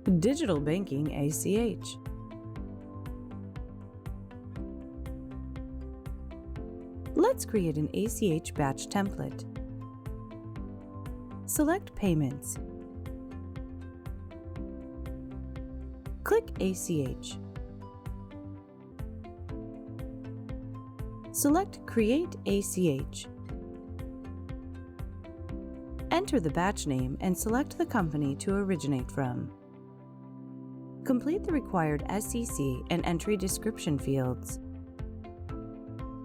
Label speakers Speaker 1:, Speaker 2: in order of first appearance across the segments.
Speaker 1: Digital Banking ACH. Let's create an ACH batch template. Select Payments. Click ACH. Select Create ACH. Enter the batch name and select the company to originate from. Complete the required SEC and entry description fields.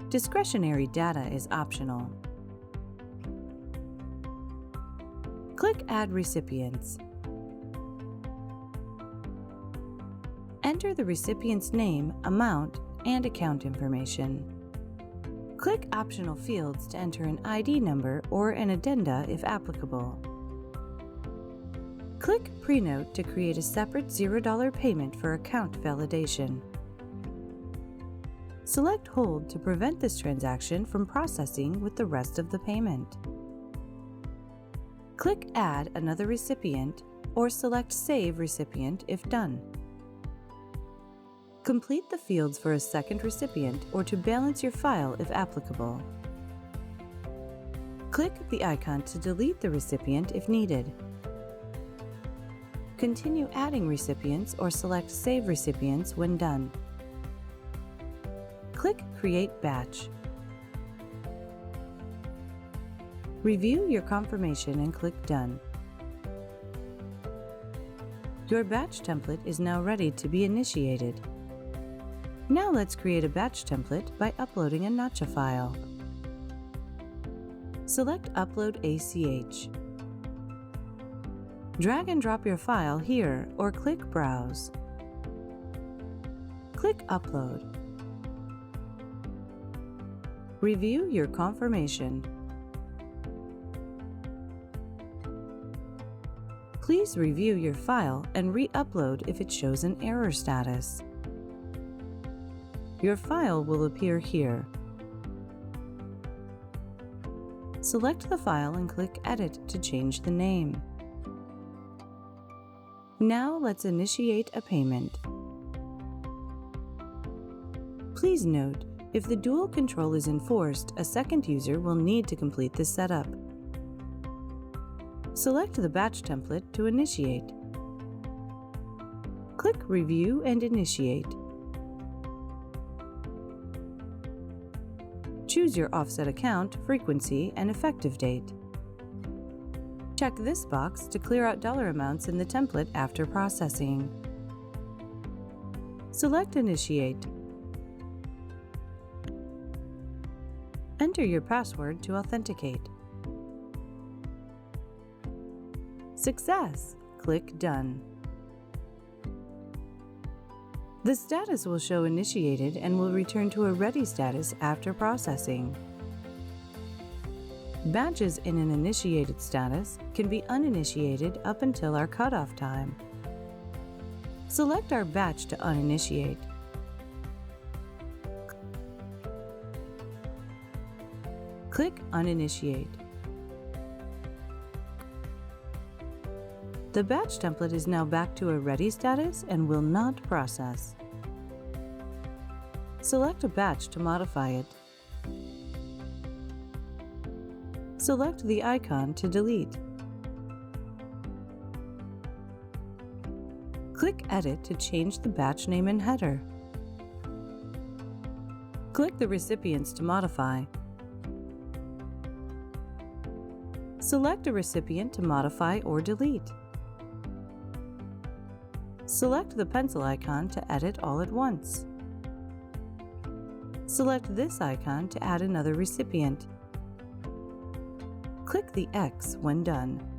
Speaker 1: Discretionary data is optional. Click Add Recipients. Enter the recipient's name, amount, and account information. Click optional fields to enter an ID number or an addenda if applicable. Click Prenote to create a separate $0 payment for account validation. Select Hold to prevent this transaction from processing with the rest of the payment. Click Add another recipient or select Save Recipient if done. Complete the fields for a second recipient or to balance your file if applicable. Click the icon to delete the recipient if needed. Continue adding recipients or select Save Recipients when done. Click Create Batch. Review your confirmation and click Done. Your batch template is now ready to be initiated. Now let's create a batch template by uploading a Nacha file. Select Upload ACH. Drag and drop your file here or click Browse. Click Upload. Review your confirmation. Please review your file and re-upload if it shows an error status. Your file will appear here. Select the file and click Edit to change the name. Now let's initiate a payment. Please note, if the dual control is enforced, a second user will need to complete the setup. Select the batch template to initiate. Click Review and Initiate. Choose your offset account, frequency, and effective date. Check this box to clear out dollar amounts in the template after processing. Select Initiate. Enter your password to authenticate. Success! Click Done. The status will show initiated and will return to a ready status after processing. Batches in an initiated status can be uninitiated up until our cutoff time. Select our batch to uninitiate. Click Uninitiate. The batch template is now back to a ready status and will not process. Select a batch to modify it. Select the icon to delete. Click Edit to change the batch name and header. Click the recipients to modify. Select a recipient to modify or delete. Select the pencil icon to edit all at once. Select this icon to add another recipient. Click the X when done.